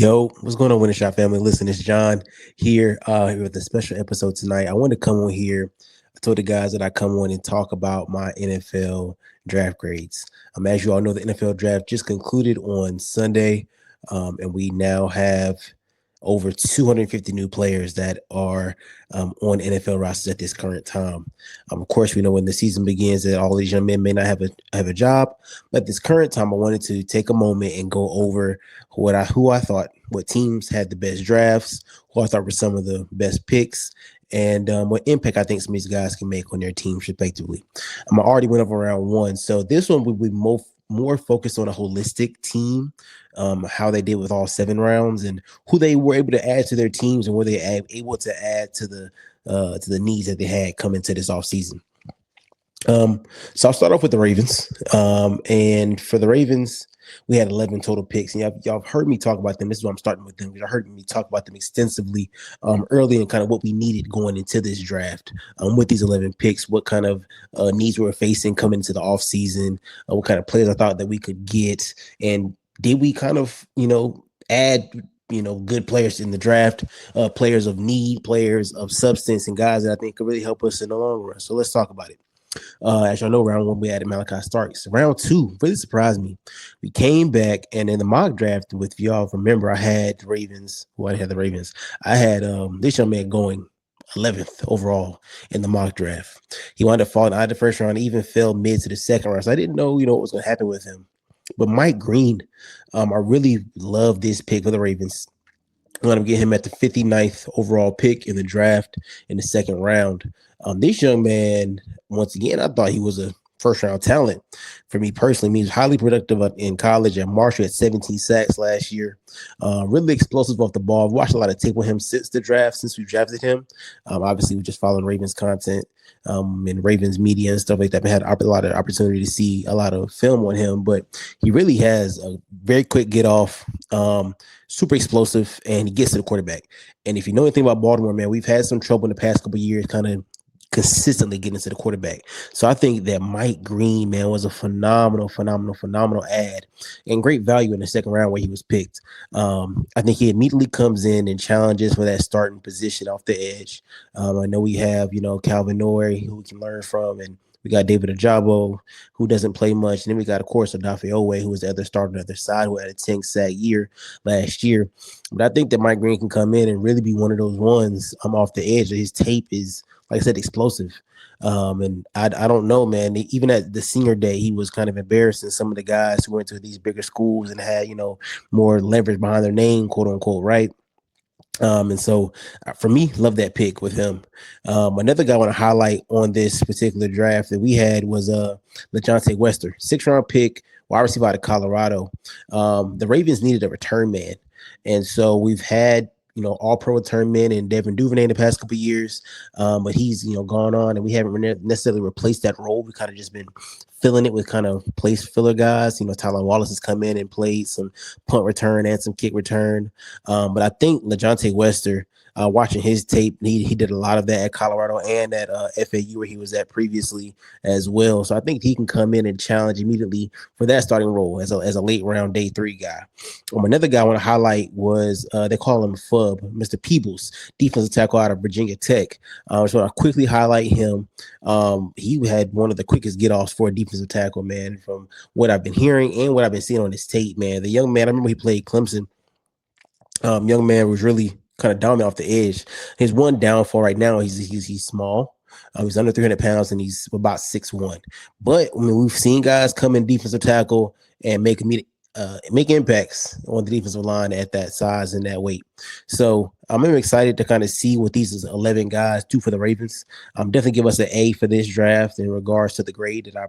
Yo, what's going on, Winter Shot family? Listen, it's John here with a special episode tonight. I wanted to come on here. I told the guys that I come on and talk about my NFL draft grades. As you all know, the NFL draft just concluded on Sunday, and we now have over 250 new players that are on NFL rosters at this current time. Of course, we know when the season begins that all these young men may not have a job, but at this current time, I wanted to take a moment and go over who I thought what teams had the best drafts, who I thought were some of the best picks, and what impact I think some of these guys can make on their teams respectively. I already went over round one, so this one will be more focused on a holistic team, how they did with all 7 rounds and who they were able to add to their teams and were they able to add to the needs that they had coming to this offseason. So I'll start off with the Ravens. And for the Ravens, we had 11 total picks. And y'all have heard me talk about them. This is why I'm starting with them. Y'all heard me talk about them extensively early and kind of what we needed going into this draft with these 11 picks, what kind of needs we were facing coming into the offseason, what kind of players I thought that we could get. And did we kind of, add good players in the draft, players of need, players of substance, and guys that I think could really help us in the long run. So let's talk about it. As y'all know, round one, we added Malachi Starks. Round two really surprised me. We came back, and in the mock draft, with y'all remember, I had the Ravens. Well, I had the Ravens. I had this young man going 11th overall in the mock draft. He wound up falling out of the first round, even fell mid to the second round. So I didn't know, what was going to happen with him. But Mike Green, I really love this pick for the Ravens. I'm going to get him at the 59th overall pick in the draft in the second round. This young man, once again, I thought he was a first-round talent. For me personally, he was highly productive in college at Marshall at 17 sacks last year. Really explosive off the ball. I've watched a lot of tape with him since the draft, since we drafted him. Obviously, we're just following Ravens content and Ravens media and stuff like that. We had a lot of opportunity to see a lot of film on him, but he really has a very quick get off, super explosive, and he gets to the quarterback. And if you know anything about Baltimore, man, we've had some trouble in the past couple of years kind of consistently getting to the quarterback. So I think that Mike Green, man, was a phenomenal ad and great value in the second round where he was picked. I think he immediately comes in and challenges for that starting position off the edge. I know we have, Calvin Noy, who we can learn from, and we got David Ajabo, who doesn't play much. And then we got, of course, Odafe Owe, who was the other starter on the other side, who had a 10-sack year last year. But I think that Mike Green can come in and really be one of those ones off the edge. His tape is, like I said, explosive. And I don't know, man. Even at the senior day, he was kind of embarrassing some of the guys who went to these bigger schools and had, more leverage behind their name, quote unquote, right? And so for me, love that pick with him. Another guy I want to highlight on this particular draft that we had was LeJohntay Wester, 6th-round pick, wide receiver out of Colorado. The Ravens needed a return man. And so we've had all-pro return men and Devin Duvernay in the past couple of years. But he's, gone on, and we haven't necessarily replaced that role. We kind of just been filling it with kind of place filler guys. Tylan Wallace has come in and played some punt return and some kick return. But I think LeJohntay Wester, watching his tape, he did a lot of that at Colorado and at FAU where he was at previously as well. So I think he can come in and challenge immediately for that starting role as a late round day 3 guy. Another guy I want to highlight was they call him FUB, Mr. Peebles, defensive tackle out of Virginia Tech. I just want to quickly highlight him. He had one of the quickest get-offs for a defensive tackle, man, from what I've been hearing and what I've been seeing on his tape, man. The young man, I remember he played Clemson. Young man was really kind of dominant off the edge. His one downfall right now, he's small. He's under 300 pounds and he's about 6'1". But we've seen guys come in defensive tackle and make impacts on the defensive line at that size and that weight. So I'm excited to kind of see what these 11 guys do for the Ravens. Definitely give us an A for this draft in regards to the grade that I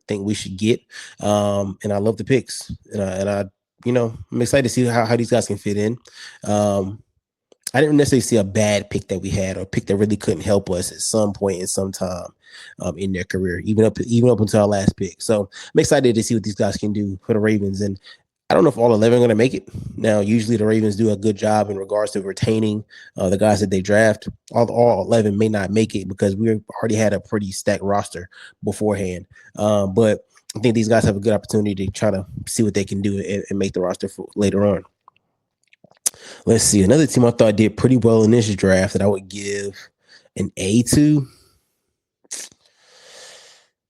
think we should get. And I love the picks. And I'm excited to see how these guys can fit in. I didn't necessarily see a bad pick that we had or a pick that really couldn't help us at some point in some time in their career, even up until our last pick. So I'm excited to see what these guys can do for the Ravens. And I don't know if all 11 are going to make it. Now, usually the Ravens do a good job in regards to retaining the guys that they draft. All 11 may not make it because we already had a pretty stacked roster beforehand. But I think these guys have a good opportunity to try to see what they can do and make the roster for later on. Let's see. Another team I thought did pretty well in this draft that I would give an A to.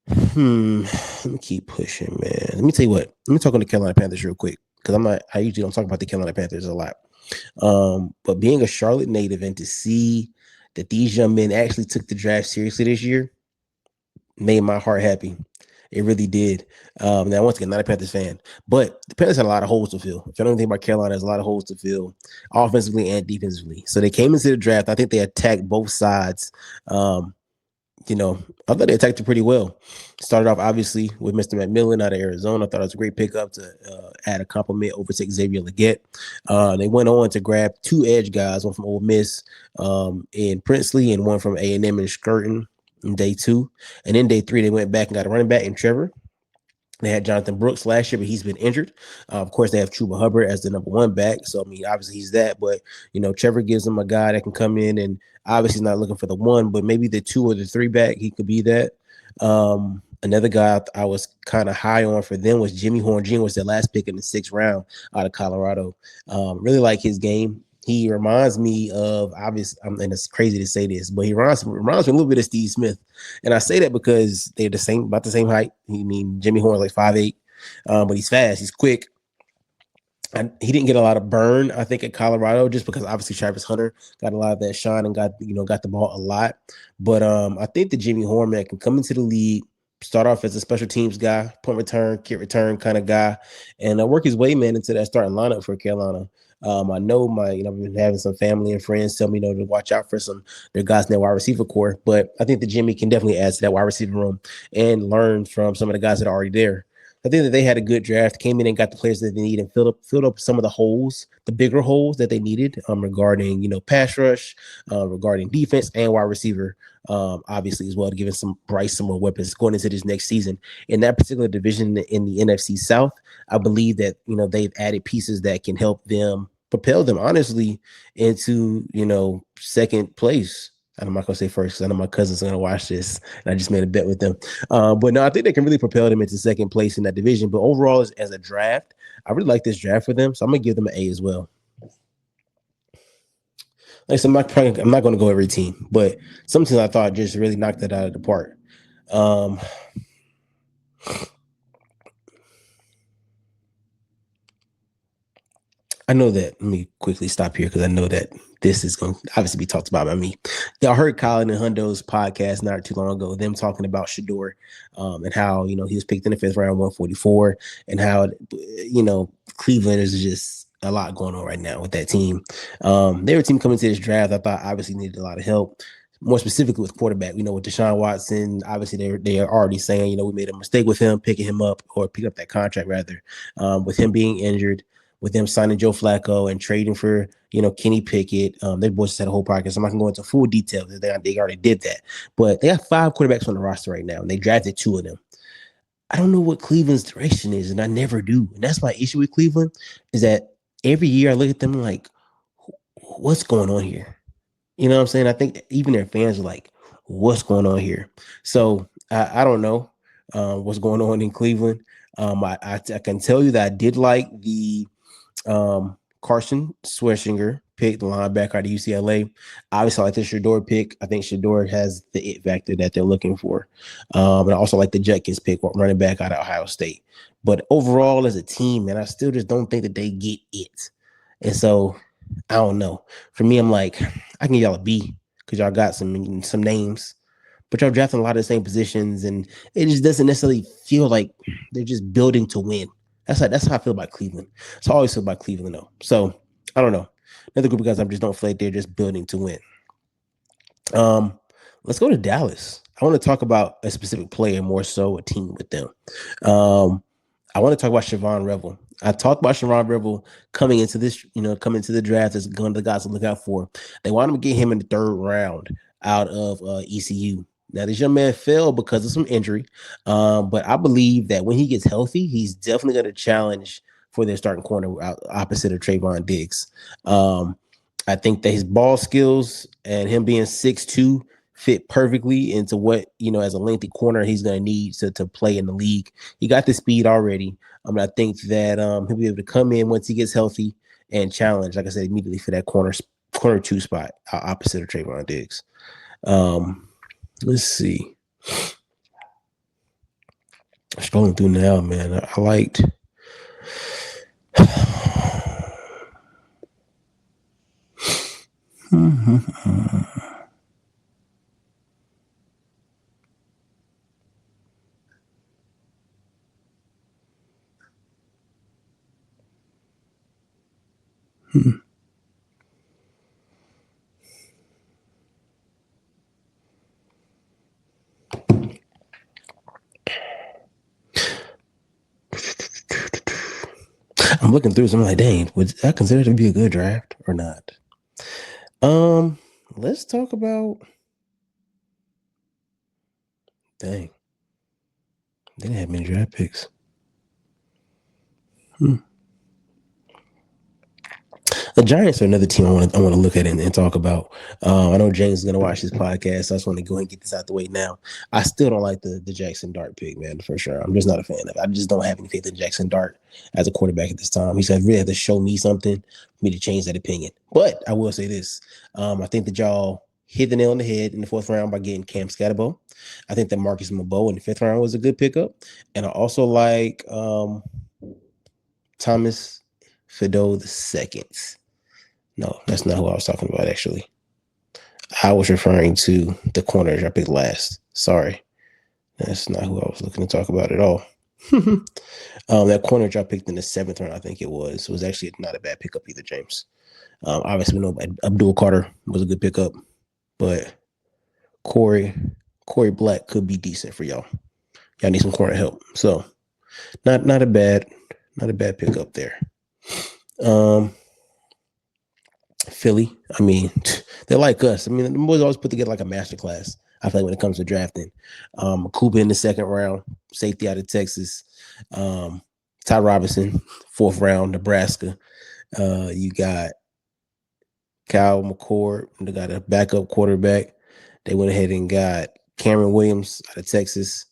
Let me keep pushing, man. Let me tell you what. Let me talk on the Carolina Panthers real quick because I'm not. I usually don't talk about the Carolina Panthers a lot. But being a Charlotte native and to see that these young men actually took the draft seriously this year made my heart happy. It really did. Now, once again, not a Panthers fan, but the Panthers had a lot of holes to fill. If you know anything about Carolina, there's a lot of holes to fill, offensively and defensively. So they came into the draft. I think they attacked both sides. Um, I thought they attacked it pretty well. Started off obviously with Mr. McMillan out of Arizona. I thought it was a great pickup to add a compliment over to Xavier Legette. They went on to grab two edge guys, one from Ole Miss in Princely and one from A&M in Skirton in day 2. And in day 3, they went back and got a running back in Trevor. They had Jonathan Brooks last year, but he's been injured. Of course, they have Chuba Hubbard as the number 1 back. So, I mean, obviously he's that. But, Trevor gives them a guy that can come in and obviously he's not looking for the 1, but maybe the 2 or the 3 back. He could be that. Another guy I was kind of high on for them was Jimmy Horn Jr. was their last pick in the 6th round out of Colorado. Really like his game. He reminds me of, obviously, and it's crazy to say this, but he reminds me a little bit of Steve Smith. And I say that because they're about the same height. Jimmy Horn's like 5'8", but he's fast, he's quick. And he didn't get a lot of burn, I think, at Colorado, just because obviously Travis Hunter got a lot of that shine and got the ball a lot. But I think the Jimmy Horn man can come into the league, start off as a special teams guy, punt return, kick return kind of guy, and work his way, man, into that starting lineup for Carolina. I know I've been having some family and friends tell me, to watch out for their guys in their wide receiver core. But I think the Jimmy can definitely add to that wide receiver room and learn from some of the guys that are already there. I think that they had a good draft, came in and got the players that they need and filled up some of the holes, the bigger holes that they needed regarding, pass rush, regarding defense and wide receiver, obviously as well, to give some more weapons going into this next season. In that particular division in the NFC South, I believe that, they've added pieces that can help them propel them honestly into, second place. I'm not gonna say first because I know my cousins are gonna watch this, and I just made a bet with them. But no, I think they can really propel them into second place in that division. But overall, as a draft, I really like this draft for them, so I'm gonna give them an A as well. Like, so I'm not gonna go every team, but some teams I thought just really knocked it out of the park. I know that. Let me quickly stop here because I know that this is going to obviously be talked about by me. Y'all heard Colin and Hundo's podcast not too long ago, them talking about Shedeur and how, he was picked in the 5th round, 144, and how, Cleveland is just a lot going on right now with that team. They were a team coming to this draft I thought obviously needed a lot of help. More specifically with quarterback, with Deshaun Watson, obviously they are already saying, we made a mistake with him, picking him up or picking up that contract rather, with him being injured, with them signing Joe Flacco and trading for, Kenny Pickett. They both just had a whole podcast. I'm not going to go into full details. They already did that. But they have 5 quarterbacks on the roster right now, and they drafted 2 of them. I don't know what Cleveland's direction is, and I never do. And that's my issue with Cleveland, is that every year I look at them like, what's going on here? You know what I'm saying? I think even their fans are like, what's going on here? So I don't know what's going on in Cleveland. I can tell you that I did like the Carson Schwarzenegger pick, the linebacker out of UCLA. Obviously, I like the Shedeur pick. I think Shedeur has the it factor that they're looking for. And I also like the Judkins pick, running back out of Ohio State. But overall, as a team, man, I still just don't think that they get it. And so, I don't know. For me, I'm like, I can give y'all a B because y'all got some names, but y'all drafting a lot of the same positions, and it just doesn't necessarily feel like they're just building to win. That's how I feel about Cleveland. So I always feel about Cleveland though. So I don't know. Another group of guys I just don't feel like they're just building to win. Let's go to Dallas. I want to talk about a specific player more so a team with them. I want to talk about Siobhan Revel. I talked about Siobhan Revel coming into the draft as one of the guys to look out for. They wanted to get him in the 3rd round out of ECU. Now, this young man fell because of some injury, but I believe that when he gets healthy, he's definitely going to challenge for their starting corner opposite of Trayvon Diggs. I think that his ball skills and him being 6'2" fit perfectly into what, as a lengthy corner he's going to need to play in the league. He got the speed already. I think that he'll be able to come in once he gets healthy and challenge, like I said, immediately for that corner two spot opposite of Trayvon Diggs. Let's see. Scrolling through now, man. I liked. I'm looking through some. I'm like, dang, would that consider to be a good draft or not? Let's talk about. Dang, they didn't have many draft picks. The Giants are another team I want to look at and talk about. I know James is going to watch this podcast, so I just want to go ahead and get this out the way now. I still don't like the Jackson Dart pick, man, for sure. I'm just not a fan of it. I just don't have any faith in Jackson Dart as a quarterback at this time. He's really have to show me something for me to change that opinion. But I will say this. I think that y'all hit the nail on the head in the 4th round by getting Cam Scatterbo. I think that Marcus Mabeau in the 5th round was a good pickup. And I also like Thomas Fido II. No, that's not who I was talking about, actually. I was referring to the corners I picked last. Sorry. That's not who I was looking to talk about at all. That corner I picked in the 7th round, I think it was actually not a bad pickup either, James. Obviously, we know Abdul Carter was a good pickup, but Corey Black could be decent for y'all. Y'all need some corner help. So not a bad pickup there. Philly, I mean, they're like us. I mean, the boys always put together like a master class. I feel like when it comes to drafting, Cooper in the 2nd round, safety out of Texas, Ty Robinson, 4th round, Nebraska. You got Kyle McCord, they got a backup quarterback. They went ahead and got Cameron Williams out of Texas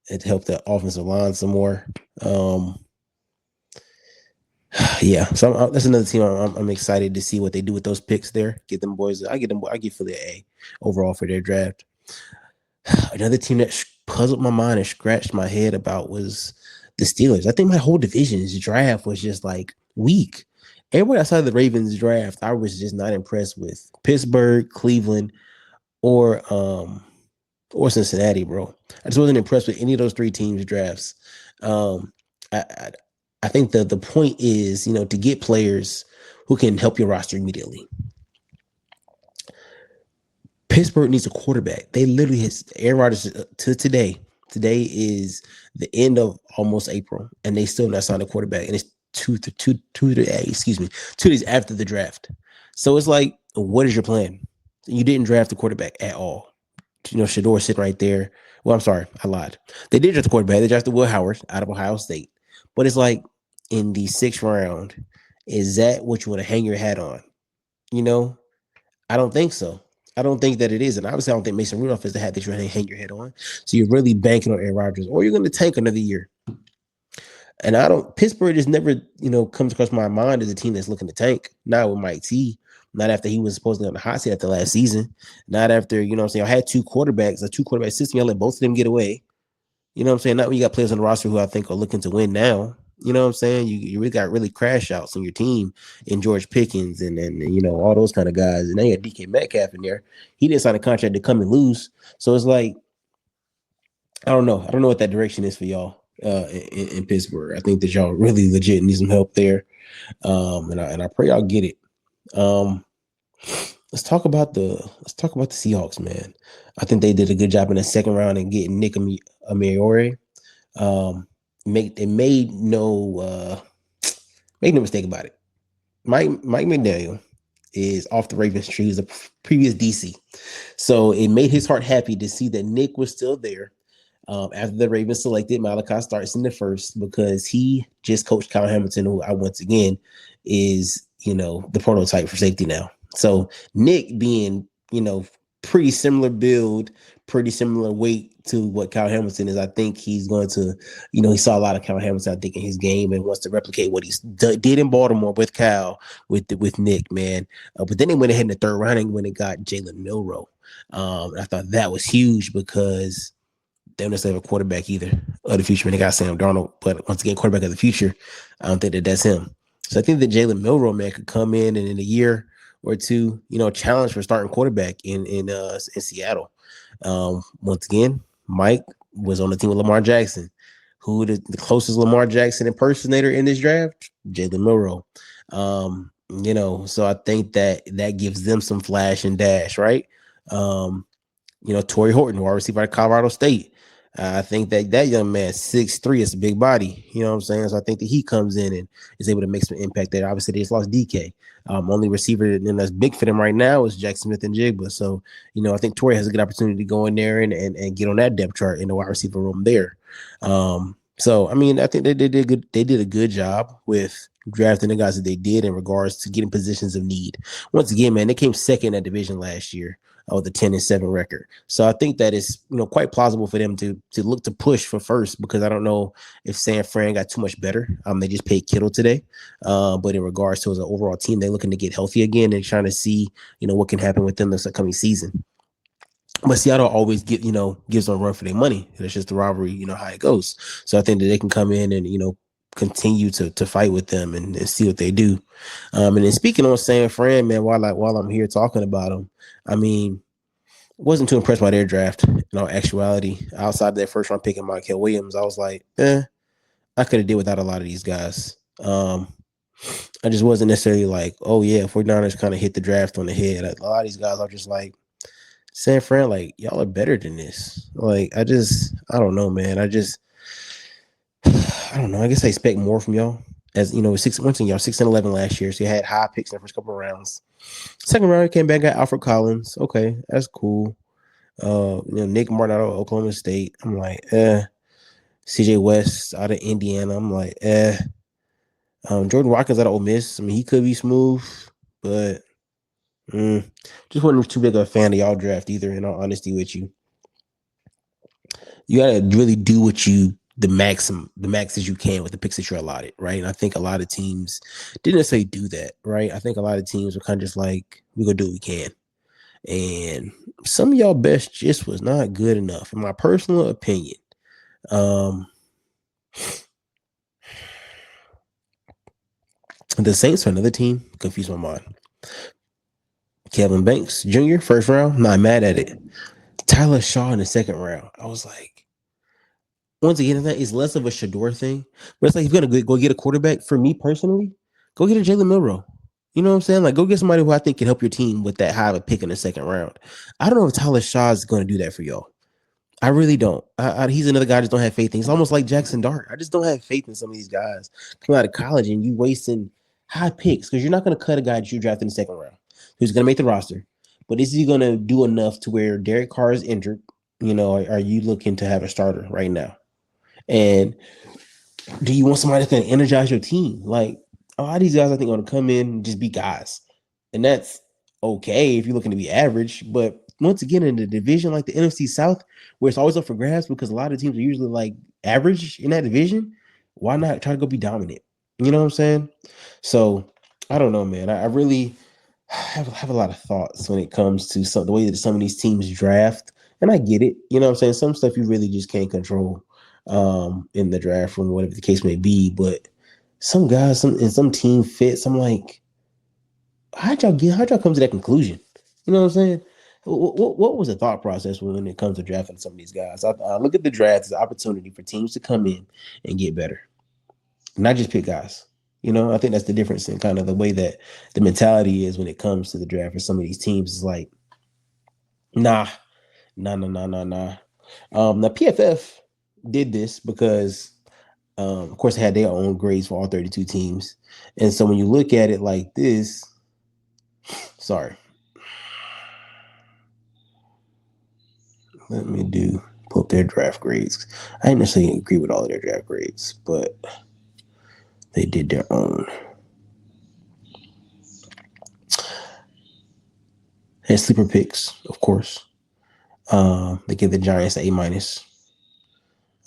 to help the offensive line some more. Yeah, so that's another team I'm excited to see what they do with those picks there. Get them boys. I give Philly an A overall for their draft. Another team that puzzled my mind and scratched my head about was the Steelers. I think my whole division's draft was just like weak. Everybody outside of the Ravens draft, I was just not impressed with Pittsburgh, Cleveland, or Cincinnati, bro. I just wasn't impressed with any of those 3 teams' drafts. I think the point is, to get players who can help your roster immediately. Pittsburgh needs a quarterback. They literally has Aaron Rodgers to today. Today is the end of almost April, and they still not signed a quarterback. And it's 2 days after the draft. So it's like, what is your plan? You didn't draft the quarterback at all. Shedeur sitting right there. Well, I'm sorry, I lied. They did draft the quarterback. They drafted Will Howard out of Ohio State. But it's like, in the 6th round, is that what you want to hang your hat on? I don't think so. I don't think that it is. And obviously, I don't think Mason Rudolph is the hat that you're going to hang your head on. So you're really banking on Aaron Rodgers, or you're going to tank another year. And Pittsburgh just never, comes across my mind as a team that's looking to tank. Not with Mike T. Not after he was supposedly on the hot seat after last season. Not after, I had 2 quarterbacks, a 2-quarterback system. I let both of them get away. Not when you got players on the roster who I think are looking to win now. You really got really crash outs on your team in George Pickens and all those kind of guys. And they had DK Metcalf in there. He didn't sign a contract to come and lose. So it's like, I don't know. I don't know what that direction is for y'all in Pittsburgh. I think that y'all really legit need some help there. And I pray y'all get it. Let's talk about the Seahawks, man. I think they did a good job in the 2nd round in getting Nick Amiore. Make no mistake about it. Mike McDaniel is off the Ravens tree. He's a previous DC, so it made his heart happy to see that Nick was still there after the Ravens selected Malachi Starks in the 1st, because he just coached Kyle Hamilton, who once again is the prototype for safety now. So Nick being pretty similar build, pretty similar weight to what Kyle Hamilton is. I think he's going to, he saw a lot of Kyle Hamilton, I think, in his game and wants to replicate what he did in Baltimore with Kyle, with Nick, man. But then they went ahead in the third round when it got Jalen Milroe. I thought that was huge because they don't necessarily have a quarterback either of the future. And they got Sam Darnold, but once again, quarterback of the future, I don't think that's him. So I think that Jalen Milroe, man, could come in and in a year or two, challenge for starting quarterback in Seattle. Once again, Mike was on the team with Lamar Jackson. Who the closest Lamar Jackson impersonator in this draft? Jalen Milroe. So I think that gives them some flash and dash, right? Torrey Horton, wide receiver at Colorado State. I think that young man, 6'3", is a big body. You know what I'm saying? So I think that he comes in and is able to make some impact there. Obviously, they just lost DK. Only receiver that's big for them right now is Jack Smith-Njigba. So, I think Torrey has a good opportunity to go in there and get on that depth chart in the wide receiver room there. So, I mean, I think they did good. They did a good job with drafting the guys that they did in regards to getting positions of need. Once again, man, they came second in that division last year with a 10-7 record. So I think that is quite plausible for them to look to push for first, because I don't know if San Fran got too much better. They just paid Kittle today. But in regards to as an overall team, they're looking to get healthy again and trying to see, what can happen with them this upcoming season. But Seattle always gives them a run for their money. It's just the rivalry, how it goes. So I think that they can come in and, continue to fight with them and see what they do. And then speaking on San Fran, man, while I'm here talking about them, I mean, wasn't too impressed by their draft. In all actuality, outside of that first round pick of Michael Williams, I was like, I could have did without a lot of these guys. I just wasn't necessarily like, oh yeah, 49ers kind of hit the draft on the head. A lot of these guys are just like, San Fran, like, y'all are better than this. Like, I don't know, man. I don't know. I guess I expect more from y'all. As y'all 6-11 last year, so you had high picks in the first couple of rounds. Second round, came back, got Alfred Collins. Okay, that's cool. Nick Martin out of Oklahoma State. I'm like, CJ West out of Indiana. I'm like, Jordan Watkins out of Ole Miss. I mean, he could be smooth, but just wasn't too big of a fan of y'all draft either, in all honesty with you. You gotta really do the max as you can with the picks that you're allotted, right? And I think a lot of teams didn't necessarily do that, right? I think a lot of teams were kind of just like, we're gonna do what we can. And some of y'all best just was not good enough, in my personal opinion. The Saints are another team, confused my mind. Kevin Banks Jr., first round, not mad at it. Tyler Shaw in the second round. I was like, once again, that is less of a Shador thing, but it's like, if you're gonna go get a quarterback, for me personally, go get a Jalen Milroe. You know what I'm saying? Like, go get somebody who I think can help your team with that high of a pick in the second round. I don't know if Tyler Shaw is going to do that for y'all. I really don't. He's another guy I just don't have faith in. He's almost like Jackson Dart. I just don't have faith in some of these guys coming out of college and you wasting high picks, because you're not going to cut a guy that you draft in the second round who's going to make the roster. But is he going to do enough to where Derek Carr is injured? Are you looking to have a starter right now? And do you want somebody that's going to energize your team? Like, a lot of these guys, I think, are going to come in and just be guys. And that's okay if you're looking to be average. But once again, in the division like the NFC South, where it's always up for grabs because a lot of teams are usually like average in that division, why not try to go be dominant? You know what I'm saying? So I don't know, man. I really have a lot of thoughts when it comes to the way that some of these teams draft. And I get it. You know what I'm saying? Some stuff you really just can't control in the draft room, whatever the case may be. But some guys, some team fits, I'm like, how'd y'all come to that conclusion? You know what I'm saying? What was the thought process when it comes to drafting some of these guys? I look at the draft as an opportunity for teams to come in and get better, not just pick guys. I think that's the difference in kind of the way that the mentality is when it comes to the draft for some of these teams. It's like, nah. Now PFF did this because, of course, they had their own grades for all 32 teams. And so when you look at it like this, sorry. Let me pull up their draft grades. I didn't necessarily agree with all of their draft grades, but they did their own. And sleeper picks, of course. They give the Giants an A minus.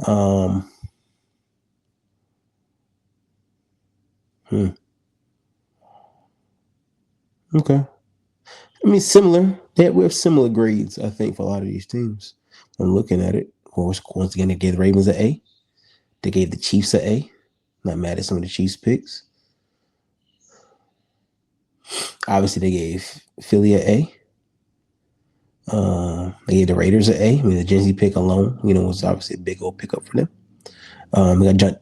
Um, hmm. Okay. I mean, similar. We have similar grades, I think, for a lot of these teams. I'm looking at it. Once again, they gave the Ravens an A. They gave the Chiefs an A. Not mad at some of the Chiefs picks. Obviously, they gave Philly an A. They gave the Raiders an A. I mean, the Genzy pick alone, was obviously a big old pickup for them.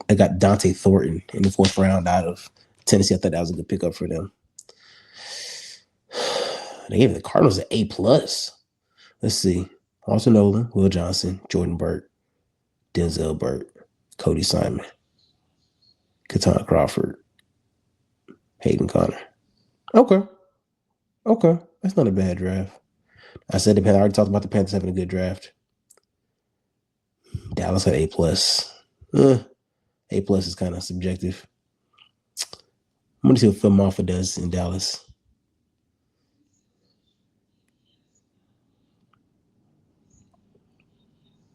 They got Dante Thornton in the 4th round out of Tennessee. I thought that was a good pickup for them. They gave the Cardinals an A plus. Let's see. Austin Nolan, Will Johnson, Jordan Burt, Denzel Burt, Cody Simon, Katana Crawford, Hayden Connor. Okay. That's not a bad draft. I said I already talked about the Panthers having a good draft. Dallas had A plus. A plus is kind of subjective. I'm gonna see what Phil Maffa does in Dallas.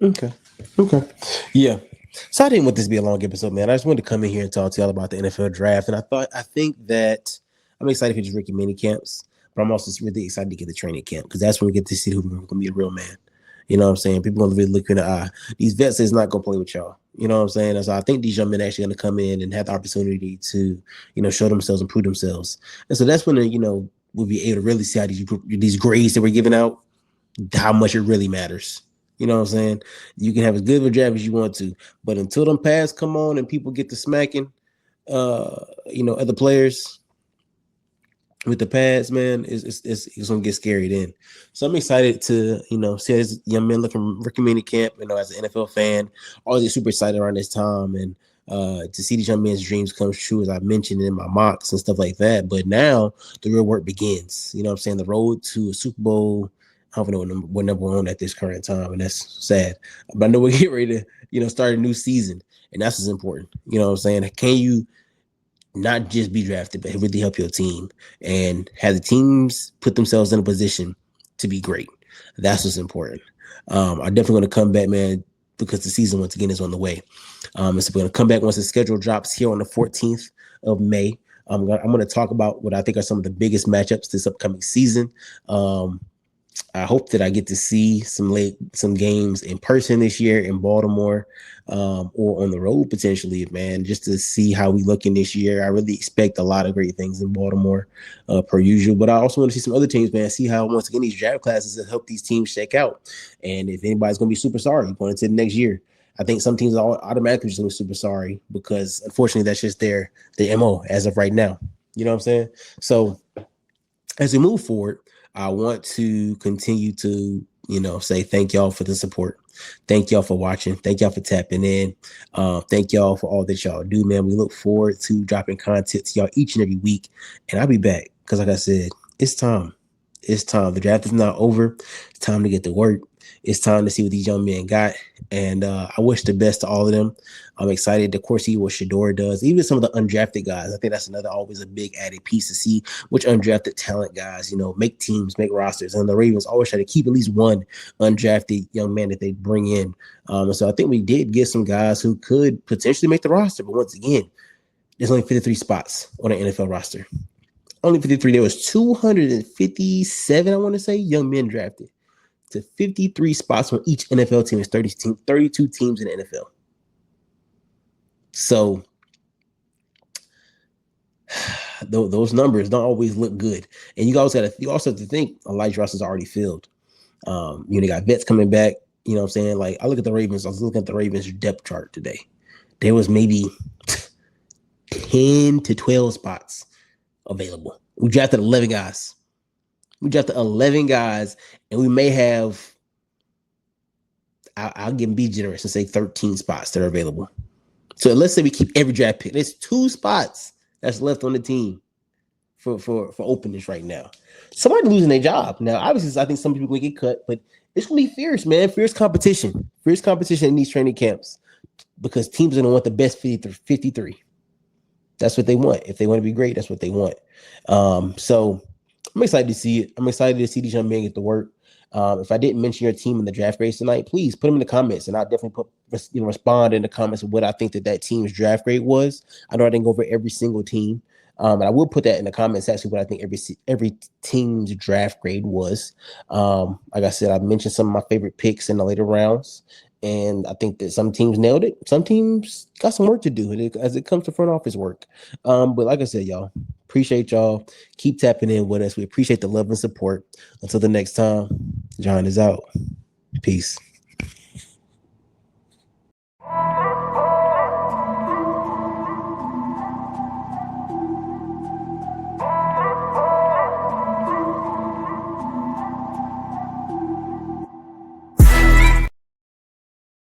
Okay. Yeah. So I didn't want this to be a long episode, man. I just wanted to come in here and talk to y'all about the NFL draft. And I think that I'm excited for these rookie mini camps, but I'm also really excited to get the training camp because that's when we get to see who's going to be a real man. You know what I'm saying? People going to really look you in the eye. These vets is not going to play with y'all. You know what I'm saying? And so I think these young men are actually going to come in and have the opportunity to, show themselves and prove themselves. And so that's when, we'll be able to really see how these grades that we're giving out, how much it really matters. You know what I'm saying? You can have as good of a draft as you want to, but until them pads come on and people get to smacking, other players with the pads, man, it's gonna get scary then. So I'm excited to, see this young man looking rookie mini camp, as an NFL fan, always super excited around this time and to see these young men's dreams come true, as I mentioned in my mocks and stuff like that. But now the real work begins. You know what I'm saying? The road to a Super Bowl. I don't know what number we're on at this current time, and that's sad. But I know we're getting ready to, start a new season, and that's what's important. You know what I'm saying? Can you not just be drafted, but really help your team and have the teams put themselves in a position to be great? That's what's important. I'm definitely going to come back, man, because the season once again is on the way. So we're going to come back once the schedule drops here on the 14th of May. I'm going to talk about what I think are some of the biggest matchups this upcoming season. I hope that I get to see some games in person this year in Baltimore, or on the road potentially, man, just to see how we look in this year. I really expect a lot of great things in Baltimore, per usual. But I also want to see some other teams, man, see how once again these draft classes that help these teams shake out. And if anybody's going to be super sorry going into the next year, I think some teams are automatically just going to be super sorry because unfortunately that's just their MO as of right now. You know what I'm saying? So as we move forward, I want to continue to, say thank y'all for the support. Thank y'all for watching. Thank y'all for tapping in. Thank y'all for all that y'all do, man. We look forward to dropping content to y'all each and every week. And I'll be back because, like I said, it's time. It's time. The draft is not over. It's time to get to work. It's time to see what these young men got. And I wish the best to all of them. I'm excited, of course, see what Shedeur does. Even some of the undrafted guys. I think that's always a big added piece to see which undrafted talent guys, make teams, make rosters. And the Ravens always try to keep at least one undrafted young man that they bring in. And so I think we did get some guys who could potentially make the roster. But once again, there's only 53 spots on an NFL roster. Only 53. There was 257, I want to say, young men drafted to 53 spots on each NFL team. It's 32 teams in the NFL. So those numbers don't always look good. And you also have to think Elijah Ross is already filled. They got vets coming back. You know what I'm saying? Like, I look at the Ravens. I was looking at the Ravens depth chart today. There was maybe 10 to 12 spots available. We drafted 11 guys. And we may have, I'll be generous and say 13 spots that are available. So let's say we keep every draft pick. There's 2 spots that's left on the team for openings right now. Somebody losing their job. Now, obviously, I think some people will get cut, but it's going to be fierce, man. Fierce competition in these training camps because teams are going to want the best 53. That's what they want. If they want to be great, that's what they want. So I'm excited to see it. I'm excited to see these young men get to work. If I didn't mention your team in the draft grades tonight, please put them in the comments, and I'll definitely respond in the comments of what I think that team's draft grade was. I know I didn't go over every single team, and I will put that in the comments section what I think every team's draft grade was. Like I said, I mentioned some of my favorite picks in the later rounds, and I think that some teams nailed it. Some teams got some work to do as it comes to front office work. But like I said, y'all, appreciate y'all. Keep tapping in with us. We appreciate the love and support. Until the next time, John is out. Peace.